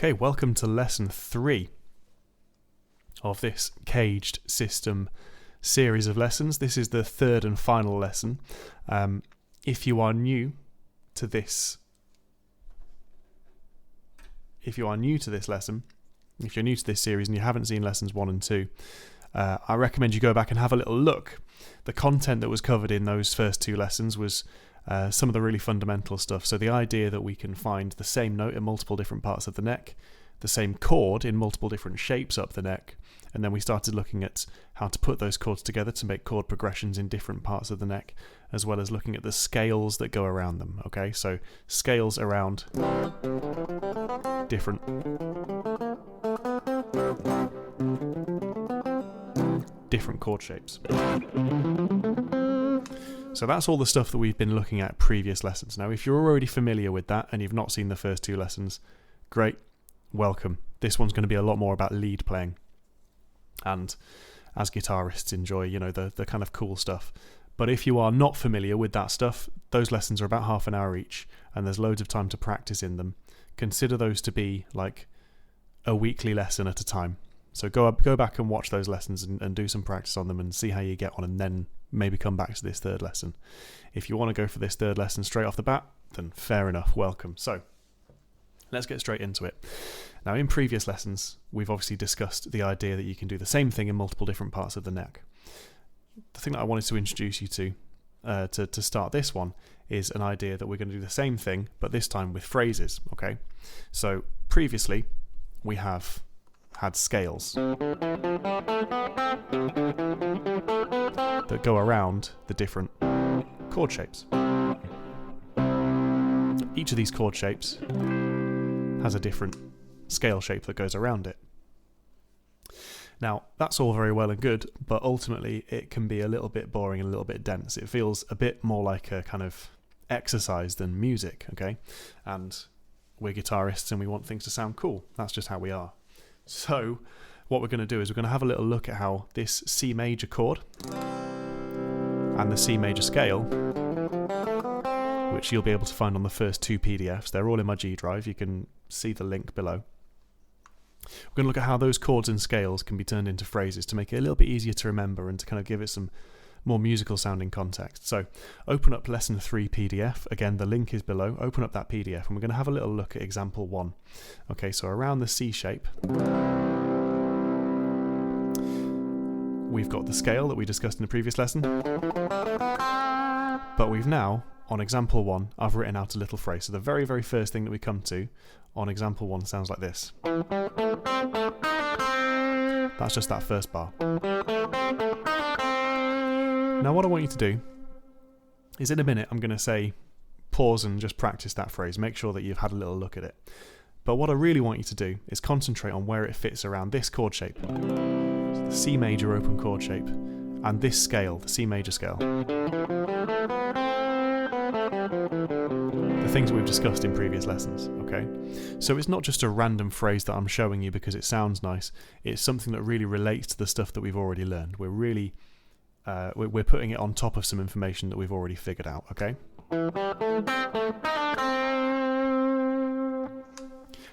Okay, welcome to lesson 3 of this CAGED system series of lessons. This is the third and final lesson. If you are new to this lesson, if you're new to this series and you haven't seen lessons 1 and 2, I recommend you go back and have a little look. The content that was covered in those first 2 lessons was some of the really fundamental stuff. So the idea that we can find the same note in multiple different parts of the neck, the same chord in multiple different shapes up the neck, and then we started looking at how to put those chords together to make chord progressions in different parts of the neck, as well as looking at the scales that go around them. Okay, so scales around different chord shapes. So that's all the stuff that we've been looking at previous lessons. Now, if you're already familiar with that and you've not seen the first 2 lessons, great, welcome. This one's going to be a lot more about lead playing. And as guitarists enjoy, the kind of cool stuff. But if you are not familiar with that stuff, those lessons are about half an hour each and there's loads of time to practice in them. Consider those to be like a weekly lesson at a time. So go back and watch those lessons and do some practice on them and see how you get on, and then maybe come back to this third lesson. If you want to go for this third lesson straight off the bat, then fair enough, welcome. So let's get straight into it. Now, in previous lessons, we've obviously discussed the idea that you can do the same thing in multiple different parts of the neck. The thing that I wanted to introduce you to start this one is an idea that we're going to do the same thing, but this time with phrases, okay? So previously, we have had scales that go around the different chord shapes. Each of these chord shapes has a different scale shape that goes around it. Now, that's all very well and good, but ultimately it can be a little bit boring and a little bit dense. It feels a bit more like a kind of exercise than music, okay? And we're guitarists and we want things to sound cool. That's just how we are. So what we're going to do is we're going to have a little look at how this C major chord and the C major scale, which you'll be able to find on the first 2 PDFs, they're all in my G drive, you can see the link below. We're going to look at how those chords and scales can be turned into phrases to make it a little bit easier to remember and to kind of give it some more musical sounding context. So open up lesson 3 PDF. Again, the link is below. Open up that PDF and we're going to have a little look at example 1. Okay, so around the C shape, we've got the scale that we discussed in the previous lesson, but we've now, on example 1, I've written out a little phrase. So the very, very first thing that we come to on example 1 sounds like this. That's just that first bar. Now what I want you to do is, in a minute I'm going to say pause and just practice that phrase, make sure that you've had a little look at it. But what I really want you to do is concentrate on where it fits around this chord shape, so the C major open chord shape, and this scale, the C major scale. The things that we've discussed in previous lessons, okay? So it's not just a random phrase that I'm showing you because it sounds nice, it's something that really relates to the stuff that we've already learned. We're putting it on top of some information that we've already figured out, okay?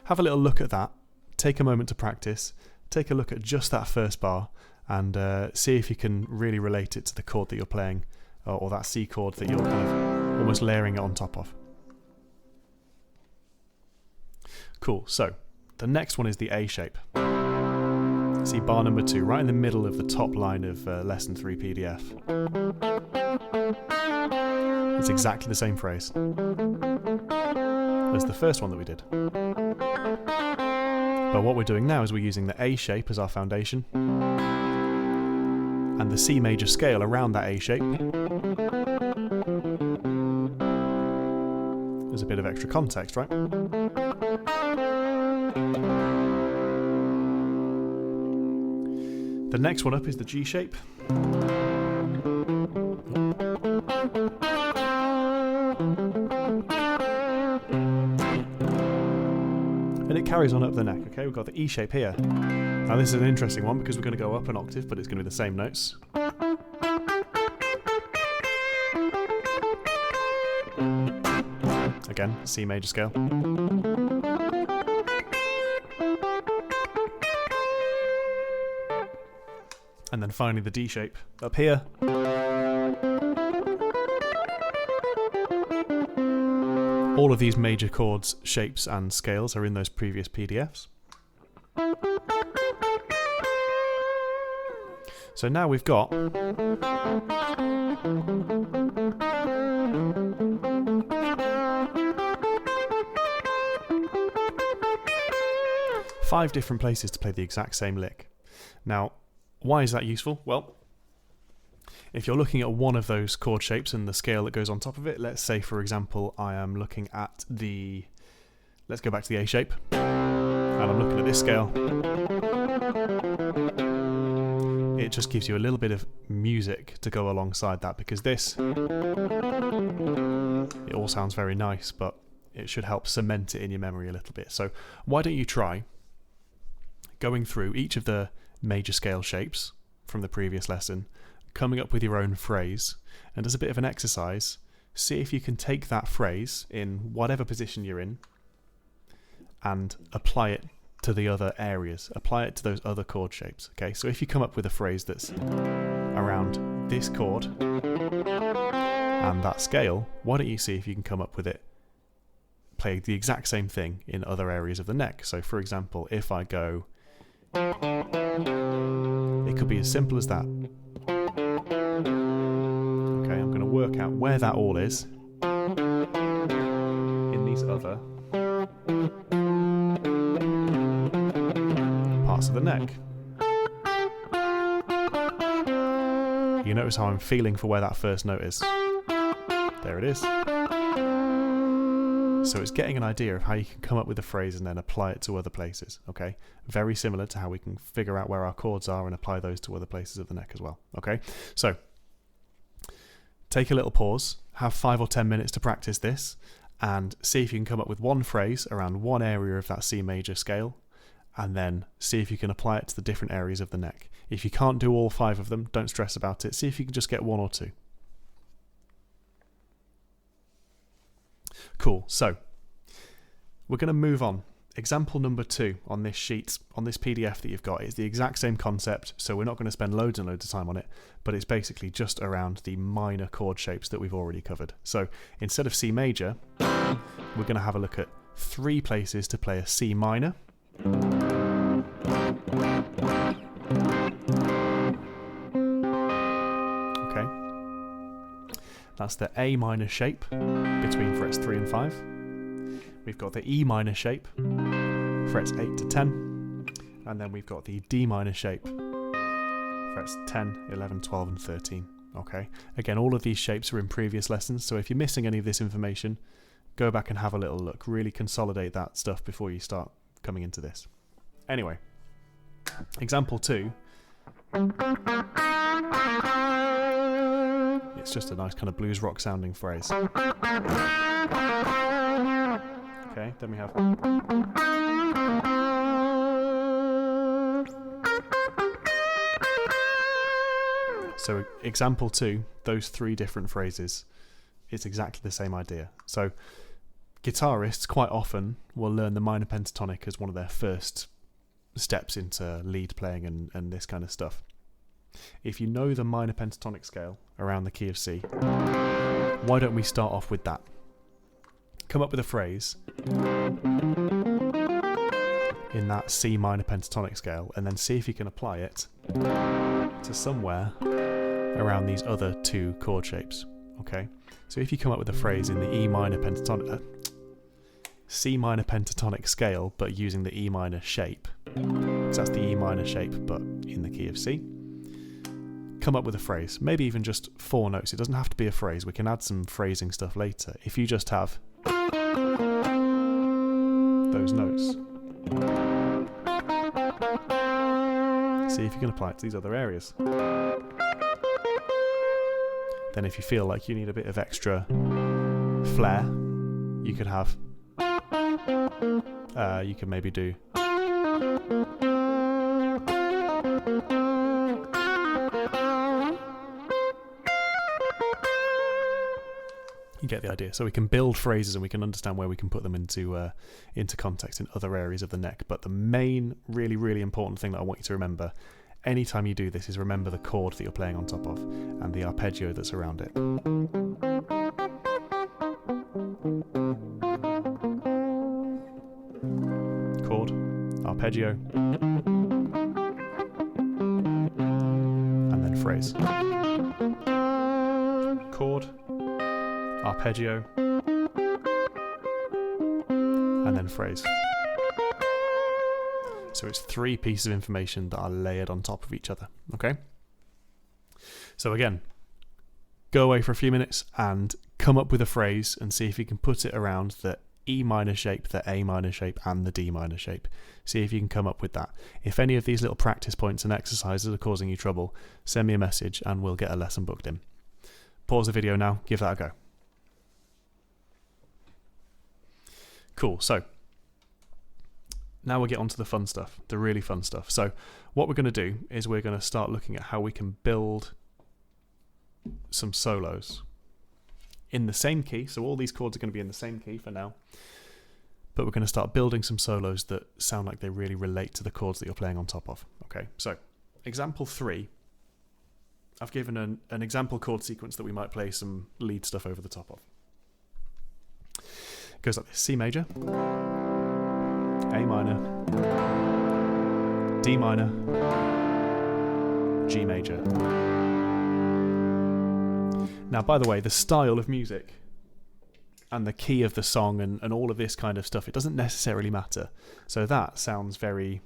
Have a little look at that, take a moment to practice, take a look at just that first bar and see if you can really relate it to the chord that you're playing, or that C chord that you're kind of almost layering it on top of. Cool, so the next one is the A shape. See bar number 2, right in the middle of the top line of lesson 3 PDF. It's exactly the same phrase as the first one that we did. But what we're doing now is we're using the A shape as our foundation and the C major scale around that A shape. There's a bit of extra context, right? The next one up is the G shape. And it carries on up the neck, okay? We've got the E shape here. Now this is an interesting one because we're going to go up an octave, but it's going to be the same notes. Again, C major scale. And then finally the D shape up here. All of these major chords, shapes and scales are in those previous PDFs. So now we've got five different places to play the exact same lick. Now, why is that useful? Well, if you're looking at one of those chord shapes and the scale that goes on top of it, let's say, for example, I am looking at the... Let's go back to the A shape. And I'm looking at this scale. It just gives you a little bit of music to go alongside that, because this... It all sounds very nice, but it should help cement it in your memory a little bit. So why don't you try going through each of the major scale shapes from the previous lesson, coming up with your own phrase, and as a bit of an exercise, see if you can take that phrase in whatever position you're in and apply it to the other areas, apply it to those other chord shapes. Okay, so if you come up with a phrase that's around this chord and that scale, why don't you see if you can come up with it, play the exact same thing in other areas of the neck. So for example, if I go, it could be as simple as that. Okay, I'm going to work out where that all is in these other parts of the neck. You notice how I'm feeling for where that first note is. There it is. So it's getting an idea of how you can come up with a phrase and then apply it to other places, okay? Very similar to how we can figure out where our chords are and apply those to other places of the neck as well, okay? So take a little pause, have 5 or 10 minutes to practice this, and see if you can come up with one phrase around one area of that C major scale, and then see if you can apply it to the different areas of the neck. If you can't do all 5 of them, don't stress about it. See if you can just get 1 or 2. Cool, so we're going to move on. Example number 2 on this sheet, on this PDF that you've got, is the exact same concept, so we're not going to spend loads and loads of time on it, but it's basically just around the minor chord shapes that we've already covered. So instead of C major, we're going to have a look at 3 places to play a C minor. Okay. That's the A minor shape between frets 3 and 5. We've got the E minor shape, frets 8 to 10. And then we've got the D minor shape, frets 10, 11, 12 and 13. Okay. Again, all of these shapes are in previous lessons, so if you're missing any of this information, go back and have a little look. Really consolidate that stuff before you start coming into this. Anyway, example 2. It's just a nice kind of blues rock sounding phrase. Okay, then we have... So example 2, those 3 different phrases, it's exactly the same idea. So guitarists quite often will learn the minor pentatonic as one of their first steps into lead playing and this kind of stuff. If you know the minor pentatonic scale around the key of C, why don't we start off with that? Come up with a phrase in that C minor pentatonic scale and then see if you can apply it to somewhere around these other 2 chord shapes. Okay, so if you come up with a phrase in the E minor pentatonic, C minor pentatonic scale, but using the E minor shape, because that's the E minor shape, but in the key of C, come up with a phrase, maybe even just 4 notes. It doesn't have to be a phrase. We can add some phrasing stuff later. If you just have those notes, see if you can apply it to these other areas. Then if you feel like you need a bit of extra flair, you could have, you can maybe do, you get the idea. So we can build phrases and we can understand where we can put them into context in other areas of the neck. But the main, really, really important thing that I want you to remember, anytime you do this is remember the chord that you're playing on top of and the arpeggio that's around it. Chord, arpeggio, and then phrase. Chord, arpeggio, and then phrase. So it's 3 pieces of information that are layered on top of each other, okay? So again, go away for a few minutes and come up with a phrase and see if you can put it around the E minor shape, the A minor shape, and the D minor shape. See if you can come up with that. If any of these little practice points and exercises are causing you trouble, send me a message and we'll get a lesson booked in. Pause the video now, give that a go. Cool, so now we'll get on to the fun stuff, the really fun stuff. So what we're going to do is we're going to start looking at how we can build some solos in the same key. So all these chords are going to be in the same key for now. But we're going to start building some solos that sound like they really relate to the chords that you're playing on top of. Okay, so example 3, I've given an example chord sequence that we might play some lead stuff over the top of. It goes like this: C major, A minor, D minor, G major. Now, by the way, the style of music and the key of the song and all of this kind of stuff, it doesn't necessarily matter. So that sounds very...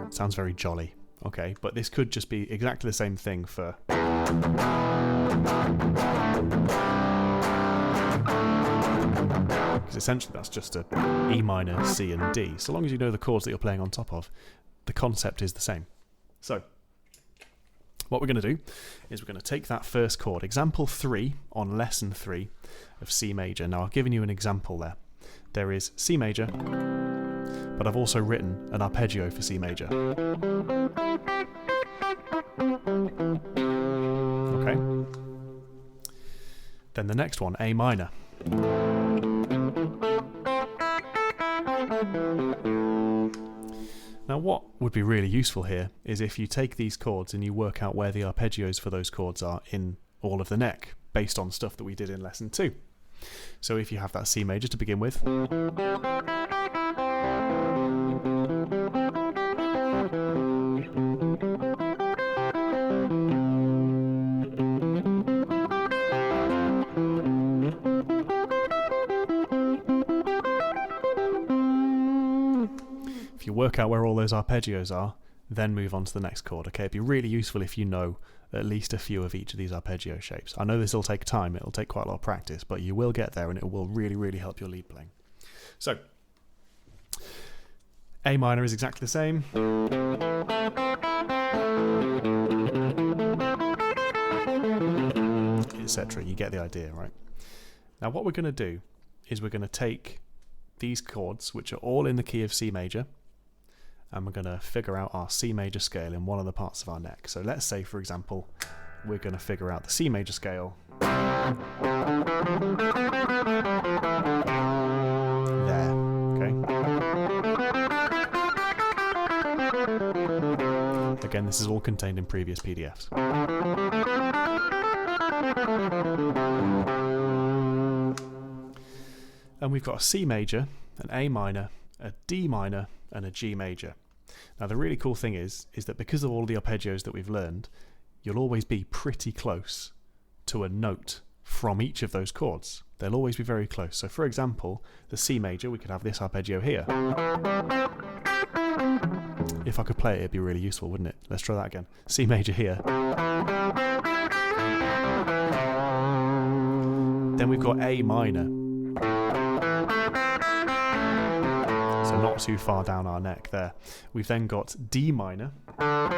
sounds very jolly, okay? But this could just be exactly the same thing for... because essentially that's just a E minor, C and D. So long as you know the chords that you're playing on top of, the concept is the same. So what we're going to do is we're going to take that first chord, example 3 on lesson 3 of C major. Now I've given you an example there. There is C major, but I've also written an arpeggio for C major. Okay. Then the next one, A minor. Now what would be really useful here is if you take these chords and you work out where the arpeggios for those chords are in all of the neck, based on stuff that we did in lesson 2. So if you have that C major to begin with, if you work out where all those arpeggios are, then move on to the next chord. Okay, it'd be really useful if you know at least a few of each of these arpeggio shapes. I know this will take time, it'll take quite a lot of practice, but you will get there and it will really, really help your lead playing. So, A minor is exactly the same. Etc. You get the idea, right? Now what we're going to do is we're going to take these chords, which are all in the key of C major, and we're going to figure out our C major scale in one of the parts of our neck. So let's say, for example, we're going to figure out the C major scale there, okay? Again, this is all contained in previous PDFs. And we've got a C major, an A minor, a D minor, and a G major. Now the really cool thing is that because of all the arpeggios that we've learned, you'll always be pretty close to a note from each of those chords. They'll always be very close. So for example, the C major, we could have this arpeggio here. If I could play it, it'd be really useful, wouldn't it? Let's try that again. C major here. Then we've got A minor. So not too far down our neck there. We've then got D minor, which I'm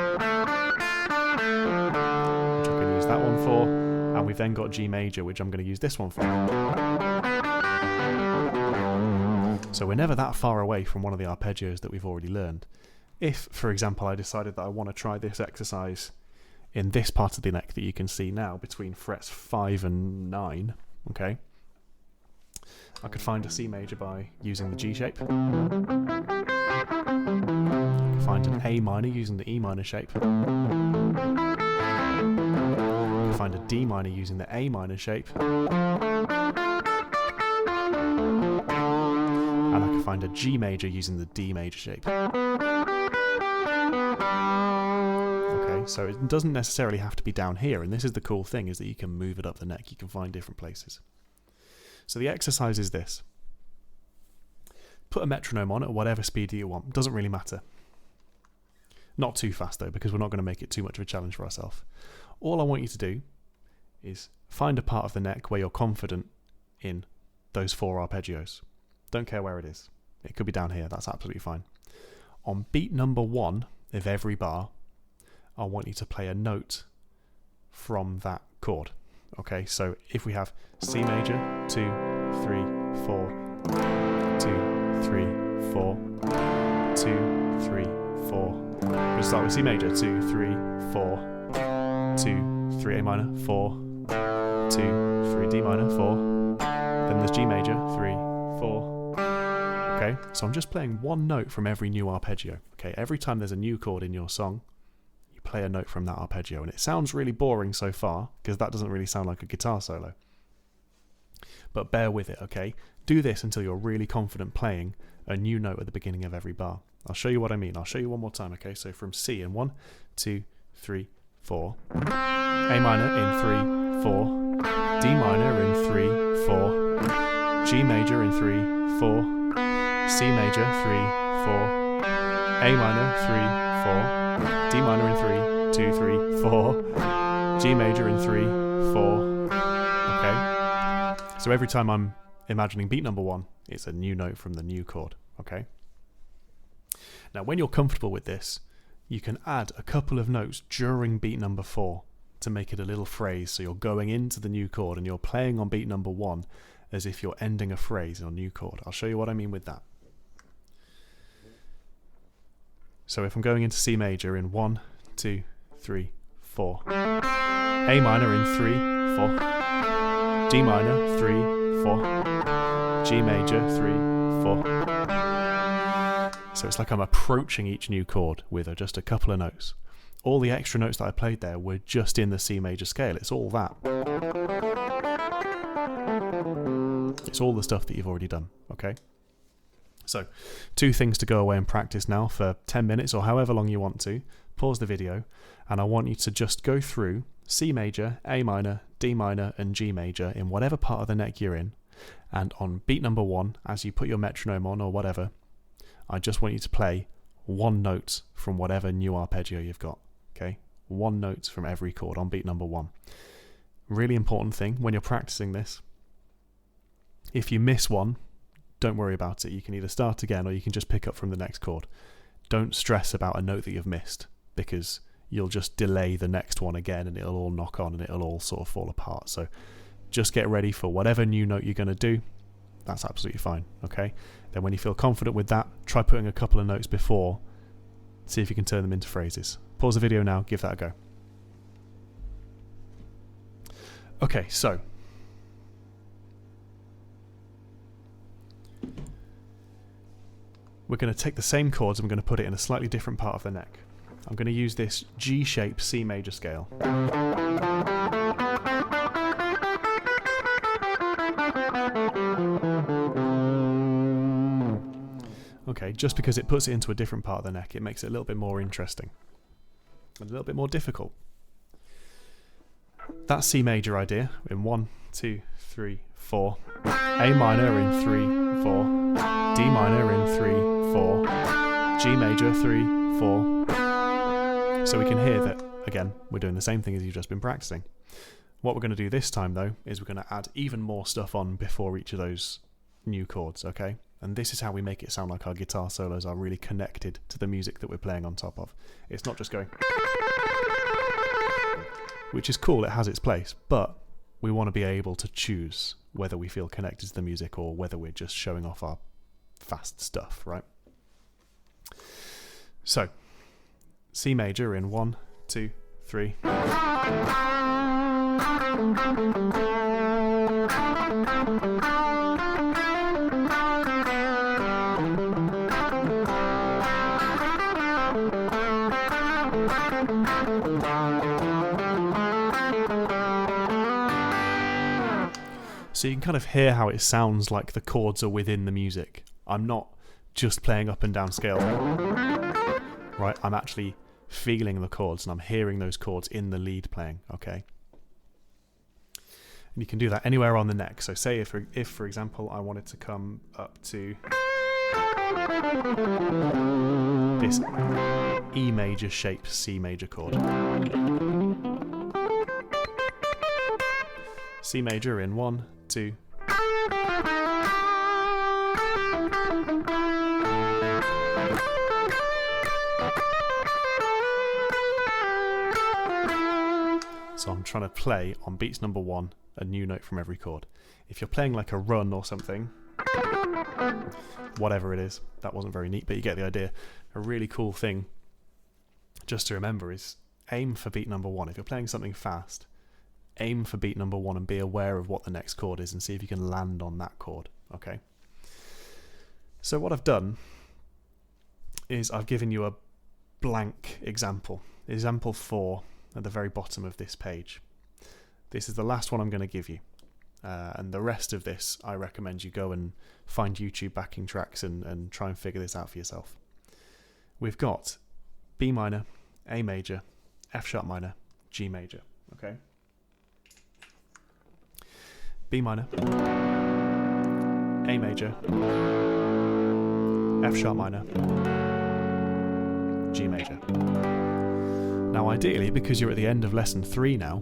going to use that one for, and we've then got G major, which I'm going to use this one for. So we're never that far away from one of the arpeggios that we've already learned. If, for example, I decided that I want to try this exercise in this part of the neck that you can see now between frets 5 and 9, okay, I could find a C major by using the G shape. I could find an A minor using the E minor shape. I could find a D minor using the A minor shape. And I could find a G major using the D major shape. Okay, so it doesn't necessarily have to be down here, and this is the cool thing, is that you can move it up the neck. You can find different places. So the exercise is this. Put a metronome on at whatever speed that you want. Doesn't really matter. Not too fast though, because we're not going to make it too much of a challenge for ourselves. All I want you to do is find a part of the neck where you're confident in those 4 arpeggios. Don't care where it is. It could be down here. That's absolutely fine. On beat number 1 of every bar, I want you to play a note from that chord. Okay, so if we have C major, 2, 3, 4, 2, 3, 4, 2, 3, 4. We'll start with C major, 2, 3, 4, 2, 3, A minor, 4, 2, 3, D minor, 4. Then there's G major, 3, 4. Okay, so I'm just playing one note from every new arpeggio. Okay, every time there's a new chord in your song, play a note from that arpeggio, and it sounds really boring so far because that doesn't really sound like a guitar solo, but bear with it. Okay, do this until you're really confident playing a new note at the beginning of every bar. I'll show you what I mean. I'll show you one more time. Okay, so from C in 1, 2, 3, 4, A minor in 3, 4, D minor in 3, 4, G major in 3, 4, C major 3, 4, A minor 3, 4, D minor in 3, 2, 3, 4, G major in 3, 4. Okay? So every time I'm imagining beat number 1, it's a new note from the new chord. Okay? Now when you're comfortable with this, you can add a couple of notes during beat number 4 to make it a little phrase. So you're going into the new chord and you're playing on beat number 1 as if you're ending a phrase on a new chord. I'll show you what I mean with that. So if I'm going into C major in 1, 2, 3, 4, A minor in 3, 4, D minor 3, 4, G major 3, 4. So it's like I'm approaching each new chord with just a couple of notes. All the extra notes that I played there were just in the C major scale. It's all that. It's all the stuff that you've already done, okay? So, 2 things to go away and practice now for 10 minutes or however long you want to. Pause the video, and I want you to just go through C major, A minor, D minor, and G major in whatever part of the neck you're in. And on beat number 1, as you put your metronome on or whatever, I just want you to play one note from whatever new arpeggio you've got. Okay? One note from every chord on beat number 1. Really important thing when you're practicing this. If you miss one, don't worry about it. You can either start again or you can just pick up from the next chord. Don't stress about a note that you've missed, because you'll just delay the next one again and it'll all knock on and it'll all sort of fall apart. So just get ready for whatever new note you're going to do. That's absolutely fine, okay? Then when you feel confident with that, try putting a couple of notes before. See if you can turn them into phrases. Pause the video now, give that a go. Okay, so we're going to take the same chords and we're going to put it in a slightly different part of the neck. I'm going to use this G-shaped C major scale. Okay, just because it puts it into a different part of the neck, it makes it a little bit more interesting. And a little bit more difficult. That C major idea in 1, 2, 3, 4. A minor in 3, 4. D minor in 3, 4. G major 3, 4. So we can hear that, again, we're doing the same thing as you've just been practicing. What we're going to do this time, though, is we're going to add even more stuff on before each of those new chords, okay? And this is how we make it sound like our guitar solos are really connected to the music that we're playing on top of. It's not just going, which is cool, it has its place, but we want to be able to choose whether we feel connected to the music or whether we're just showing off our fast stuff, right? So, C major in 1, 2, 3. So you can kind of hear how it sounds like the chords are within the music. I'm not just playing up and down scale, right? I'm actually feeling the chords and I'm hearing those chords in the lead playing, okay? And you can do that anywhere on the neck. So say if for example, I wanted to come up to this E major shaped C major chord. C major in 1, 2. So I'm trying to play on beats number 1 a new note from every chord. If you're playing like a run or something, whatever it is, that wasn't very neat, but you get the idea. A really cool thing just to remember is aim for beat number 1. If you're playing something fast, aim for beat number 1 and be aware of what the next chord is and see if you can land on that chord, okay? So what I've done is I've given you a blank example. Example 4 at the very bottom of this page. This is the last one I'm going to give you. And the rest of this, I recommend you go and find YouTube backing tracks and try and figure this out for yourself. We've got B minor, A major, F sharp minor, G major, okay? B minor, A major, F sharp minor, G major. Now ideally, because you're at the end of lesson 3 now,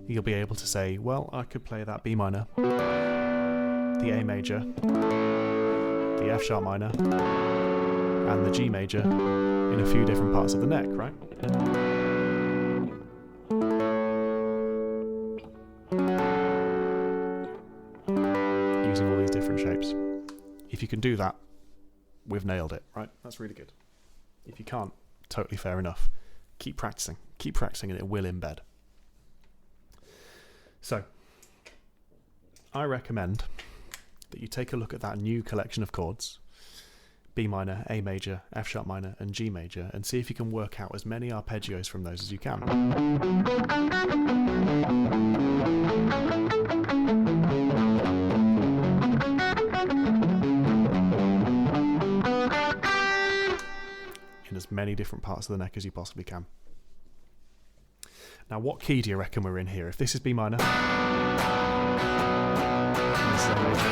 you'll be able to say, well, I could play that B minor, the A major, the F sharp minor, and the G major in a few different parts of the neck, right? Using all these different shapes. If you can do that, we've nailed it, right? That's really good. If you can't, totally fair enough. Keep practicing and it will embed. So, I recommend that you take a look at that new collection of chords, B minor, A major, F sharp minor, and G major, and see if you can work out as many arpeggios from those as you can. In as many different parts of the neck as you possibly can. Now, what key do you reckon we're in here? If this is B minor, and this is A major.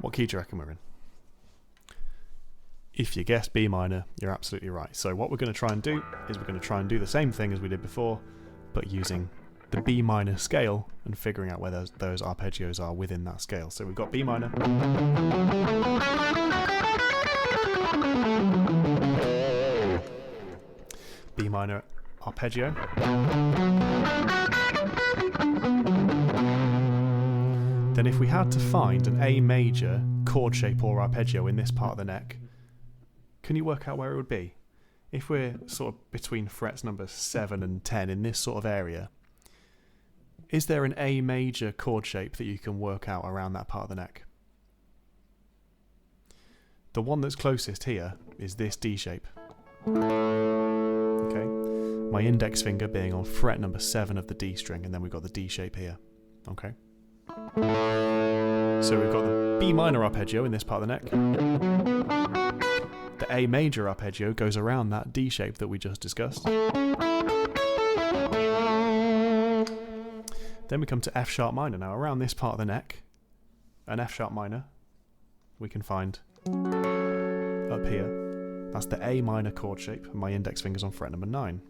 What key do you reckon we're in? If you guessed B minor, you're absolutely right. So what we're going to try and do is we're going to try and do the same thing as we did before, but using the B minor scale and figuring out where those arpeggios are within that scale. So we've got B minor, B minor arpeggio, then if we had to find an A major chord shape or arpeggio in this part of the neck, can you work out where it would be? If we're sort of between frets number 7 and 10 in this sort of area, is there an A major chord shape that you can work out around that part of the neck? The one that's closest here is this D shape. Okay, my index finger being on fret number 7 of the D string, and then we've got the D shape here. Okay, so we've got the B minor arpeggio in this part of the neck. The A major arpeggio goes around that D shape that we just discussed. Then we come to F sharp minor. Now around this part of the neck, an F sharp minor we can find up here. That's the A minor chord shape, and my index finger's on fret number 9,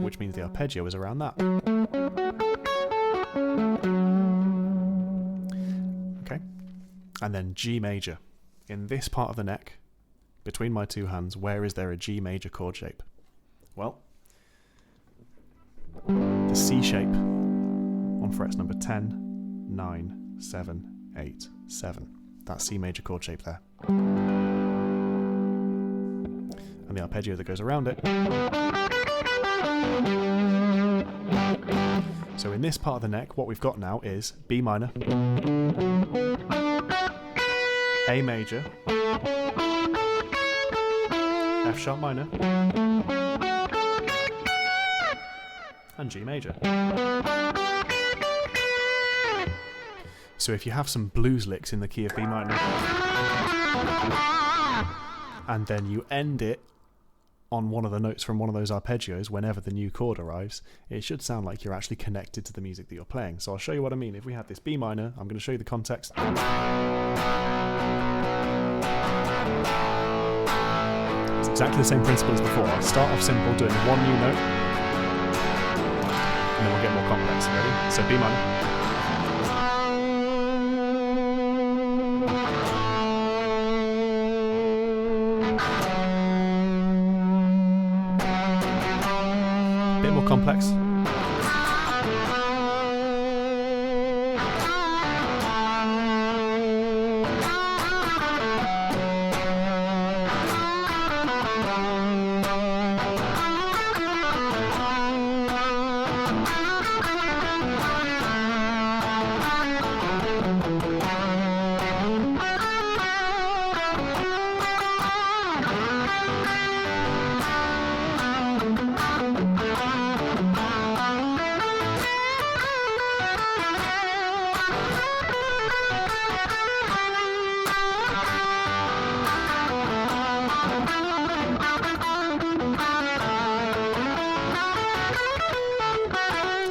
which means the arpeggio is around that. Okay, and then G major. In this part of the neck, between my two hands, where is there a G major chord shape? Well, the C shape on frets number 10, 9, 7, 8, 7. That C major chord shape there. And the arpeggio that goes around it. So in this part of the neck, what we've got now is B minor, A major, F sharp minor, and G major. So if you have some blues licks in the key of B minor, and then you end it on one of the notes from one of those arpeggios whenever the new chord arrives, it should sound like you're actually connected to the music that you're playing. So I'll show you what I mean. If we have this B minor, I'm going to show you the context. It's exactly the same principle as before. I'll start off simple, doing one new note, and then we'll get more complex. Ready? So B minor. Bit more complex.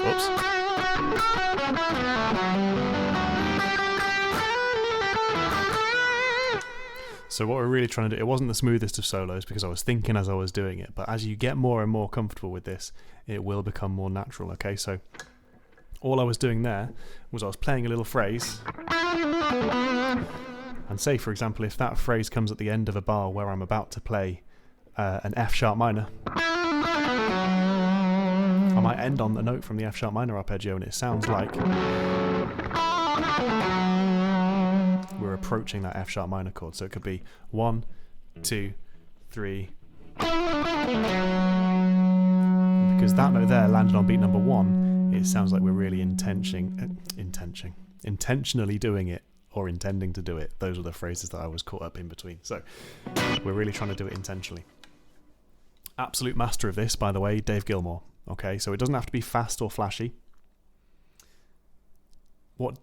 Oops. So what we're really trying to do, it wasn't the smoothest of solos because I was thinking as I was doing it, but as you get more and more comfortable with this, it will become more natural, okay? So all I was doing there was I was playing a little phrase, and say, for example, if that phrase comes at the end of a bar where I'm about to play an F sharp minor, I might end on the note from the F sharp minor arpeggio, and it sounds like we're approaching that F sharp minor chord. So it could be 1, 2, 3. Because that note there landed on beat number 1, it sounds like we're really intentionally doing it, or intending to do it. Those are the phrases that I was caught up in between. So we're really trying to do it intentionally. Absolute master of this, by the way, Dave Gilmour. Okay, so it doesn't have to be fast or flashy. What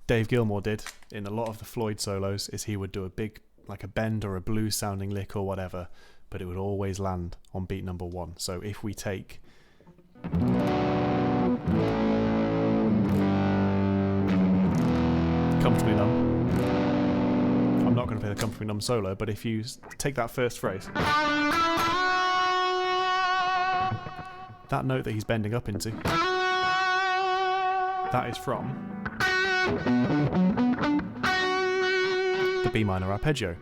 Dave Gilmour did in a lot of the Floyd solos is he would do a big, like a bend or a blues sounding lick or whatever, but it would always land on beat number 1. So if we take Comfortably Numb, I'm not going to play the Comfortably Numb solo, but if you take that first phrase, that note that he's bending up into, that is from the B minor arpeggio.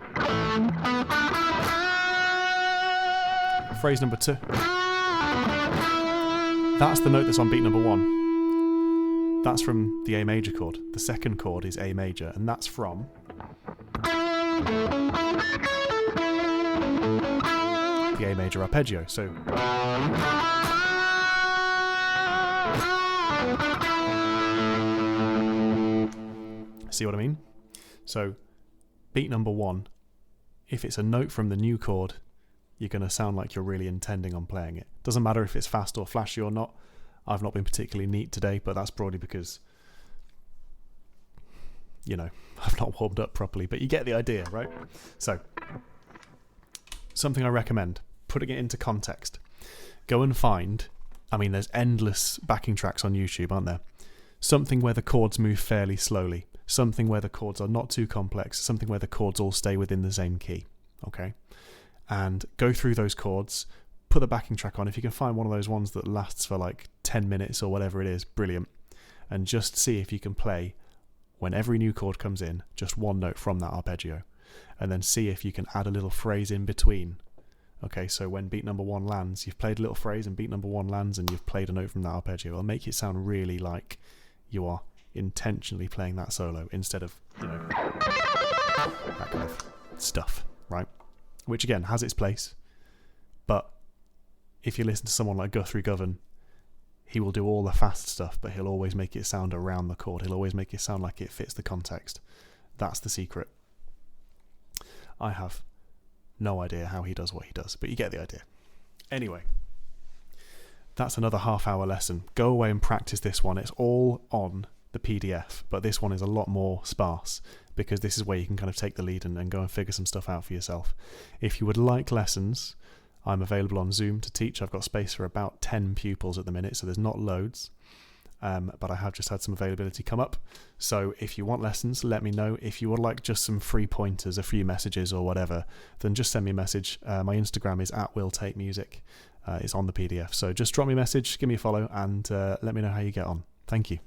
Phrase number 2, that's the note that's on beat number 1. That's from the A major chord. The second chord is A major, and that's from the A major arpeggio. So see what I mean? So beat number 1, if it's a note from the new chord, you're going to sound like you're really intending on playing it. Doesn't matter if it's fast or flashy or not. I've not been particularly neat today, but that's broadly because, you know, I've not warmed up properly, but you get the idea, right? So, something I recommend, putting it into context. Go and find, I mean, there's endless backing tracks on YouTube, aren't there? Something where the chords move fairly slowly. Something where the chords are not too complex. Something where the chords all stay within the same key, okay? And go through those chords, put the backing track on. If you can find one of those ones that lasts for like 10 minutes or whatever it is, brilliant. And just see if you can play, when every new chord comes in, just one note from that arpeggio. And then see if you can add a little phrase in between. Okay, so when beat number 1 lands, you've played a little phrase, and beat number 1 lands and you've played a note from that arpeggio. It'll make it sound really like you are intentionally playing that solo instead of, you know, that kind of stuff, right? Which again has its place, but if you listen to someone like Guthrie Govan, he will do all the fast stuff, but he'll always make it sound around the chord. He'll always make it sound like it fits the context. That's the secret. I have No idea how he does what he does, but you get the idea. Anyway, that's another half-hour lesson. Go away and practice this one. It's all on the PDF, but this one is a lot more sparse because this is where you can kind of take the lead and go and figure some stuff out for yourself. If you would like lessons, I'm available on Zoom to teach. I've got space for about 10 pupils at the minute, so there's not loads. But I have just had some availability come up. So if you want lessons, let me know. If you would like just some free pointers, a few messages or whatever, then just send me a message. My Instagram is @willtakemusic. It's on the PDF. So just drop me a message, give me a follow, and let me know how you get on. Thank you.